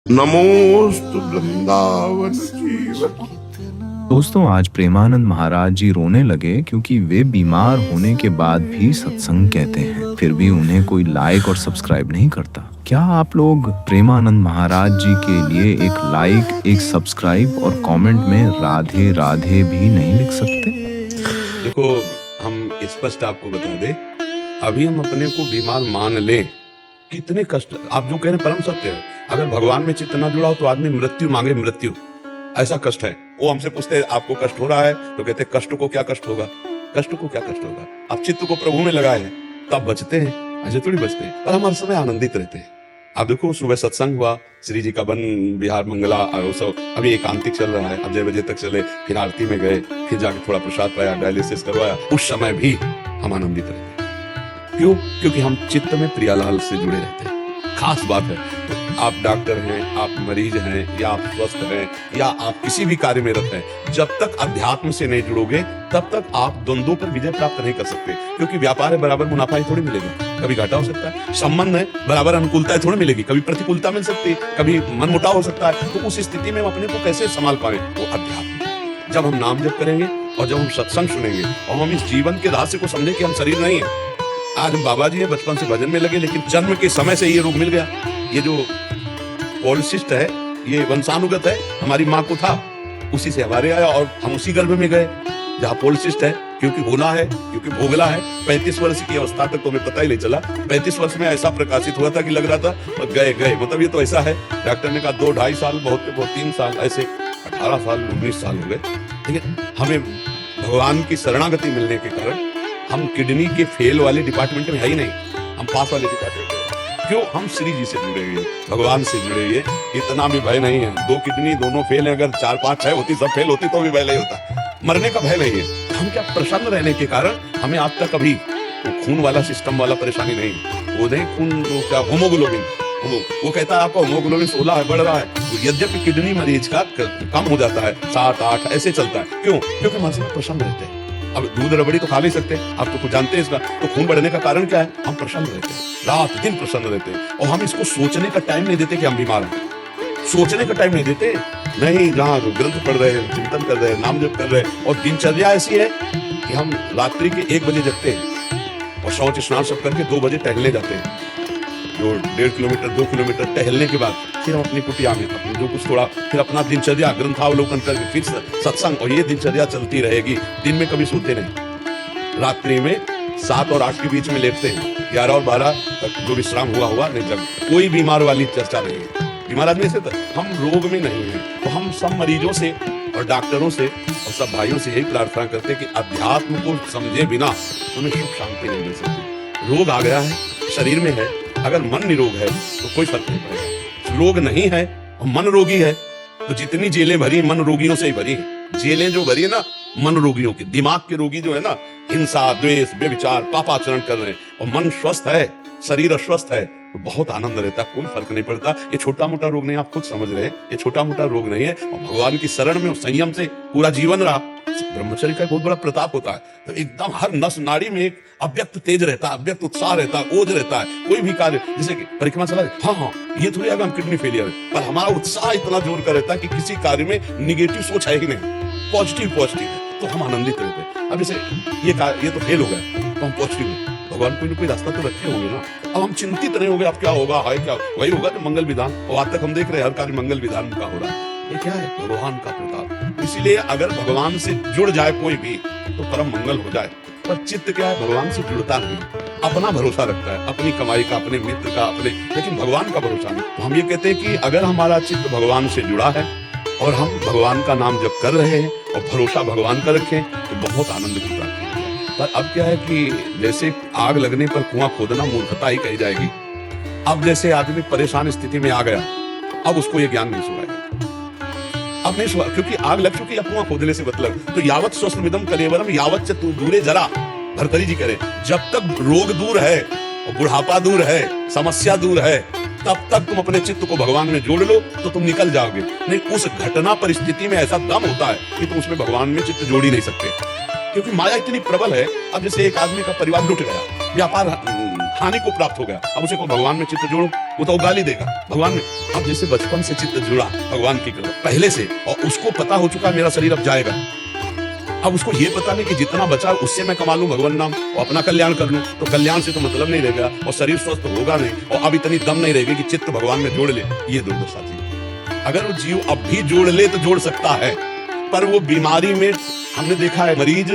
नमोस्तु वृंदावन जीवन। दोस्तों, आज प्रेमानंद महाराज जी रोने लगे क्योंकि वे बीमार होने के बाद भी सत्संग कहते हैं, फिर भी उन्हें कोई लाइक और सब्सक्राइब नहीं करता। क्या आप लोग प्रेमानंद महाराज जी के लिए एक लाइक, एक सब्सक्राइब और कमेंट में राधे राधे भी नहीं लिख सकते? देखो, हम स्पष्ट आपको बता दें, अभी हम अपने को बीमार मान लें, कितने कष्ट आप जो कह रहे हैं परम सत्य है। अगर भगवान में चित्त न जुड़ा हो तो आदमी मृत्यु मांगे, मृत्यु ऐसा कष्ट है। वो हमसे पूछते हैं आपको कष्ट हो रहा है, तो कहते हैं कष्ट को क्या कष्ट होगा, कष्ट को क्या कष्ट होगा। आप चित्त को प्रभु में लगाए हैं तब बचते हैं, ऐसे थोड़ी बचते हैं। और हम हर समय आनंदित रहते हैं। आप देखो, सुबह सत्संग हुआ, श्री जी का वन बिहार मंगला अभी एकांतिक चल रहा है, अब 6 बजे तक चले, फिर आरती में गए, फिर जाके थोड़ा प्रसाद पाया, डायलिसिस करवाया, उस समय भी हम आनंदित रहते हैं। क्यों? क्योंकि हम चित्त में प्रियालाल से जुड़े रहते हैं। खास बात है, तो आप डॉक्टर हैं, आप मरीज हैं, या आप स्वस्थ हैं, या आप किसी भी कार्य में रत हैं, जब तक अध्यात्म से नहीं जुड़ोगे तब तक आप द्वंद्वों पर विजय प्राप्त नहीं कर सकते। क्योंकि व्यापार है, बराबर मुनाफा ही थोड़ी मिलेगा, कभी घाटा हो सकता है। संबंध है, बराबर अनुकूलता ही थोड़ी मिलेगी, कभी प्रतिकूलता मिल सकती है, कभी मनमुटाव हो सकता है। तो उस स्थिति में हम अपने को कैसे संभाल पाए? वो अध्यात्म। जब हम नाम जप करेंगे और जब हम सत्संग सुनेंगे और हम इस जीवन के रहस्य को समझे कि हम शरीर नहीं है। आज हम बाबा जी है, बचपन से भजन में लगे, लेकिन जन्म के समय से ये रोग मिल गया। ये जो पॉलिसिस्ट है, ये वंशानुगत है, हमारी माँ को था, उसी से हमारे आया और हम उसी गर्भ में गए जहाँ पॉलिसिस्ट है। क्योंकि होना है, क्योंकि भोगला है। 35 वर्ष की अवस्था तक तो हमें पता ही नहीं चला। 35 वर्ष में ऐसा प्रकाशित हुआ था कि लग रहा था और गए मतलब ये तो ऐसा है। डॉक्टर ने कहा 2-2.5 साल बहुत 3 साल, ऐसे 18 साल 19 साल हो गए। लेकिन हमें भगवान की शरणागति मिलने के कारण हम किडनी के फेल वाले डिपार्टमेंट में है ही नहीं, हम पास वाले डिपार्टमेंट में। क्यों? हम श्री जी से जुड़े हुए, भगवान से जुड़े हुए, इतना भी भय नहीं है। 2 किडनी दोनों फेल है, अगर 4-5-6 होती, सब फेल होती तो भी भय नहीं होता। मरने का भय नहीं है। हम क्या प्रसन्न रहने के कारण हमें आज तक कभी वो खून वाला सिस्टम वाला परेशानी नहीं। वो नहीं खून, वो क्या होमोग्लोबिन, वो कहता है आपका होमोग्लोबिन 16 है, बढ़ रहा है। यद्यपि किडनी मरीज का कम हो जाता है, 7-8 ऐसे चलता है। क्यों? क्योंकि मन से प्रसन्न रहते हैं। अब दूध रबड़ी तो खा नहीं सकते, आप तो कुछ जानते हैं इसका। तो खून बढ़ने का कारण क्या है? हम प्रसन्न रहते हैं, रात दिन प्रसन्न रहते हैं। और हम इसको सोचने का टाइम नहीं देते कि हम बीमार हैं। सोचने का टाइम नहीं देते, नहीं, जहाँ ग्रंथ पढ़ रहे हैं, चिंतन कर रहे हैं, नाम जप कर रहे हैं। और दिनचर्या ऐसी है कि हम रात्रि के 1 बजे जगते हैं और शौच स्नान सब करके 2 बजे टहलने जाते हैं। जो 1.5 किलोमीटर 2 किलोमीटर टहलने के बाद फिर हम अपनी कुटिया में अपनी जो कुछ थोड़ा, फिर अपना दिनचर्या ग्रंथावलोकन करके फिर सत्संग। और ये दिनचर्या चलती रहेगी। दिन में कभी सोते नहीं, रात्रि में 7 और 8 के बीच में लेटते हैं, 11 और 12 तक जो विश्राम हुआ नहीं। जब कोई बीमार वाली चर्चा नहीं है। बीमार आदमी से हम रोग में नहीं है। तो हम सब मरीजों से और डॉक्टरों से और सब भाइयों से यही प्रार्थना करते हैं कि अध्यात्म को समझे बिना हमें सुख शांति नहीं मिल सकती। रोग आ गया है, शरीर में है, अगर मन निरोग है तो कोई फर्क नहीं पड़ेगा। रोग नहीं है और मन रोगी है तो जितनी जेलें भरी मन रोगियों से ही भरी है। जेलें जो भरी है ना मन रोगियों की, दिमाग के रोगी जो है ना, हिंसा, द्वेष, व्यभिचार, पापाचरण कर रहे हैं, और मन स्वस्थ है, शरीर अस्वस्थ है, तो बहुत आनंद रहता है, कोई फर्क नहीं पड़ता। ये छोटा मोटा रोग नहीं, आप खुद समझ रहे हैं, ये छोटा मोटा रोग नहीं है। और भगवान की शरण में संयम से पूरा जीवन रहा, ब्रह्मचर्य का बहुत बड़ा प्रताप होता है। तो एकदम हर नस नाड़ी में एक अव्यक्त तेज रहता है, अव्यक्त उत्साह रहता है, ओज रहता है। कोई भी कार्य, जैसे कि परिक्रमा चला, हाँ, ये थोड़ी अगर हम किडनी फेलियर है, पर हमारा उत्साह इतना जोर का रहता है कि किसी कार्य में निगेटिव सोच है ही नहीं, पॉजिटिव है, तो हम आनंदित रहते हैं। अब जैसे ये तो फेल हो गया तो हम पॉजिटिव है, भगवान कोई ना कोई रास्ता तो रखे होंगे ना। अब हम चिंतित नहीं होंगे अब क्या होगा, हाय क्या वही होगा तो मंगल विधान। और आज तक हम देख रहे हैं हर कार्य मंगल विधान का हो रहा है। ये क्या है? भगवान का प्रताप। इसीलिए अगर भगवान से जुड़ जाए कोई भी तो परम मंगल हो जाए। पर चित्त क्या है? भगवान से जुड़ता नहीं, अपना भरोसा रखता है, अपनी कमाई का, अपने मित्र का, अपने, लेकिन भगवान का भरोसा नहीं। तो हम ये कहते हैं कि अगर हमारा चित्त भगवान से जुड़ा है और हम भगवान का नाम जप कर रहे हैं और भरोसा भगवान का रखें तो बहुत आनंद की प्राप्ति है। पर अब क्या है कि जैसे आग लगने पर कुआं खोदना मूर्खता ही कही जाएगी। अब जैसे आदमी परेशान स्थिति में आ गया, अब उसको ये ज्ञान नहीं सुनाएगा, अब नहीं सुना, क्योंकि आग लग चुकी है, कुआं खोदने से मतलब। तो यावत स्वस्मिदम कलेवरम यावत तू दूरे जरा, भर्तरी जी कह रहे, जब तक रोग दूर है और बुढ़ापा दूर है, समस्या दूर है, तब तक तुम अपने चित्त को भगवान में जोड़ लो तो तुम निकल जाओगे। नहीं, उस घटना परिस्थिति में ऐसा दम होता है कि तुम उसमें भगवान में चित्त जोड़ ही नहीं सकते, क्योंकि माया इतनी प्रबल है। अब जैसे एक आदमी का परिवार लुट गया, व्यापार हानि को प्राप्त हो गया, अब उसे को भगवान में चित्त जोड़ो, वो तो गाली देगा भगवान में। अब जैसे बचपन से चित्त जुड़ा भगवान की कृपा पहले से, और उसको पता हो चुका मेरा शरीर अब जाएगा, अब उसको ये पता नहीं कि जितना बचा उससे मैं कमा लूं भगवान नाम और अपना कल्याण कर लूं, तो कल्याण से तो मतलब नहीं रहेगा और शरीर स्वस्थ होगा नहीं, और अब इतनी दम नहीं रहेगी कि चित्त भगवान में जोड़ ले। ये दुर्दशा थी। अगर वो जीव अब भी जोड़ ले तो जोड़ सकता है, पर वो बीमारी में हमने देखा है मरीज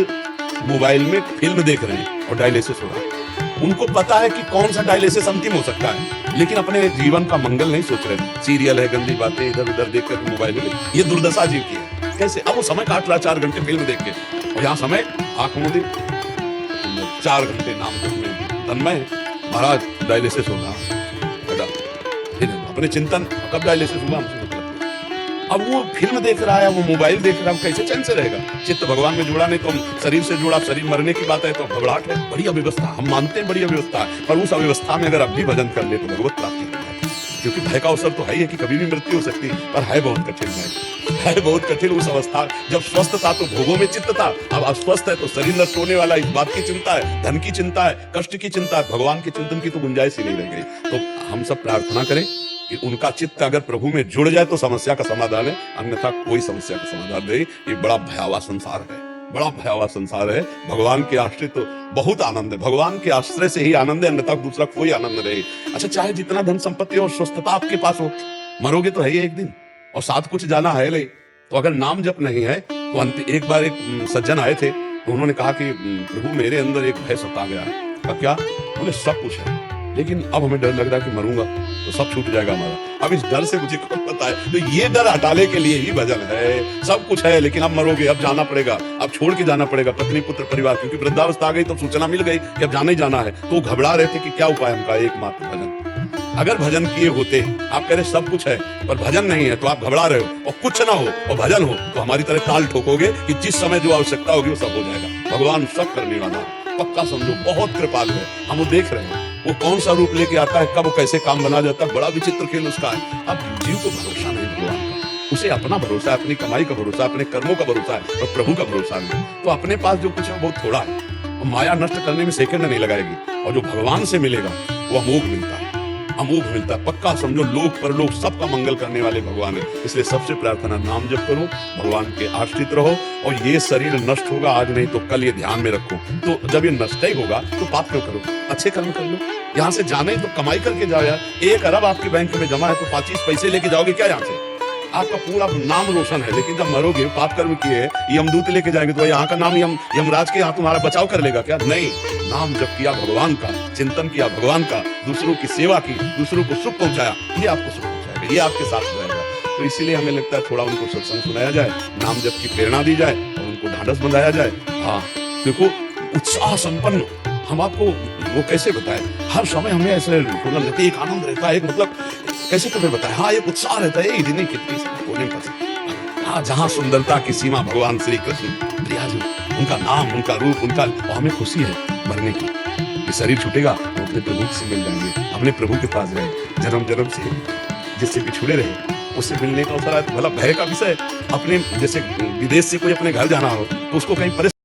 मोबाइल में फिल्म देख रहे हैं और डायलिसिस हो रहा है, उनको पता है कि कौन सा डायलिसिस अंतिम हो सकता है, लेकिन अपने जीवन का मंगल नहीं सोच रहे, सीरियल है, गंदी बातें इधर उधर देख कर मोबाइल में। ये दुर्दशा जीव की है। कैसे? अब वो समय काट रहा 4 घंटे फिल्म देख के, और यहाँ समय आंख मूंदे 4 घंटे नाम में तन्मय महाराज डायलिसिस हो रहा बेटा, अपने चिंतन कब डायलिसिस हुआ हमसे मतलब। अब वो फिल्म देख रहा है, वो मोबाइल देख रहा है, कैसे चैन से रहेगा? चित्त भगवान में जुड़ा नहीं तो शरीर से जुड़ा, शरीर मरने की बात है तो घबराहट है। बड़ी अव्यवस्था, हम मानते हैं बड़ी अव्यवस्था है, पर उस अव्यवस्था में अगर अब भी भजन कर ले तो भगवत प्राप्ति होती है। क्योंकि भय का अवसर तो है ही है कि कभी भी मृत्यु हो सकती है, पर है बहुत कठिन है बहुत कठिन। उस अवस्था जब स्वस्थ था तो भोगों में चित्त था, अब अस्वस्थ है तो शरीर नष्ट होने वाला, इस बात की चिंता है, धन की चिंता है, कष्ट की चिंता है, भगवान के चिंतन की तो गुंजाइश ही नहीं रह गई। तो हम सब प्रार्थना करें कि उनका चित्त अगर प्रभु में जुड़ जाए तो समस्या का समाधान है, अन्यथा कोई समस्या का समाधान नहीं। ये बड़ा भयावह संसार है, बड़ा भयावह संसार है। भगवान के आश्रित तो बहुत आनंद है, भगवान के आश्रय से ही आनंद है, अन्यथा दूसरा कोई आनंद नहीं। अच्छा, चाहे जितना धन संपत्ति और स्वस्थता आपके पास हो, मरोगे तो है ही एक दिन, और साथ कुछ जाना है नहीं। तो अगर नाम जप नहीं है तो एक बार एक सज्जन आए थे, तो उन्होंने कहा कि प्रभु मेरे अंदर एक भय सता गया है। कहा क्या? बोले सब कुछ है, लेकिन अब हमें डर लग रहा है कि मरूंगा तो सब छूट जाएगा हमारा। अब इस डर से मुझे कौन पता है, तो ये डर हटाने के लिए ही भजन है। सब कुछ है लेकिन अब मरोगे, अब जाना पड़ेगा, अब छोड़ के जाना पड़ेगा पत्नी पुत्र परिवार, क्योंकि वृद्धावस्था आ गई तो सूचना मिल गई कि अब जाना ही जाना है। तो घबरा रहे थे कि क्या उपाय हमका, एकमात्र भजन। अगर भजन किए होते, आप कह रहे सब कुछ है पर भजन नहीं है, तो आप घबरा रहे हो, और कुछ ना हो और भजन हो तो हमारी तरह ताल ठोकोगे कि जिस समय जो आवश्यकता होगी वो सब हो जाएगा। भगवान सब करने वाला पक्का समझो, बहुत कृपालु है। हम वो देख रहे हैं वो कौन सा रूप लेके आता है, कब कैसे काम बना जाता है, बड़ा विचित्र खेल उसका है। अब जीव को भरोसा नहीं भगवान का, उसे अपना भरोसा है, अपनी कमाई का भरोसा, अपने कर्मों का भरोसा है, और प्रभु का भरोसा नहीं। तो अपने पास जो कुछ है बहुत थोड़ा है, और माया नष्ट करने में सेकंड नहीं लगाएगी, और जो भगवान से मिलेगा वो अमोघ मिलता है, अमोघ मिलता है। पक्का समझो, लोक परलोक सबका मंगल करने वाले भगवान है। इसलिए सबसे प्रार्थना, नाम जप करो, भगवान के आश्रित रहो, और ये शरीर नष्ट होगा आज नहीं तो कल, ये ध्यान में रखो। तो जब ये नष्ट ही होगा तो पाप क्यों करो, अच्छे कर्म कर लो। यहाँ से जाने तो कमाई करके जाओ यार, 1 अरब आपके बैंक में जमा है तो 25 पैसे लेके जाओगे क्या यहाँ से? आपका पूरा नाम रोशन है, लेकिन जब मरोगे, पाप कर्म किए, यमदूत लेके जाएंगे तो यहाँ का नाम यमराज के यहाँ तुम्हारा बचाव कर लेगा क्या? नहीं, नाम जब किया भगवान का, चिंतन किया भगवान का, दूसरों की सेवा की, दूसरों को सुख पहुंचाया, ये आपको सुख पहुंचाएगा, ये आपके साथ रहेगा। तो इसीलिए हमें लगता है थोड़ा उनको सत्संग सुनाया जाए, नाम जप की प्रेरणा दी जाए, और उनको ढांढस बंधाया जाए। हाँ, देखो उत्साह संपन्न हम आपको वो कैसे बताएं, हर समय हमें ऐसे फूलन रहते, एक आनंद रहता है, एक मतलब कैसे तुम्हें बताएं, हाँ एक उत्साह रहता है, इतनी कितनी कोने पर। हाँ, जहाँ सुंदरता की सीमा भगवान श्री कृष्ण जी, उनका नाम, उनका रूप, उनका, और हमें खुशी है मरने की। ये शरीर छूटेगा तो अपने प्रभु से मिल जाएंगे, अपने प्रभु के पास रहे, जन्म जन्म से जिससे बिछुड़े रहे उससे मिलने का अवसर है। भला भय का विषय, अपने जैसे विदेश से कोई अपने घर जाना हो तो उसको कहीं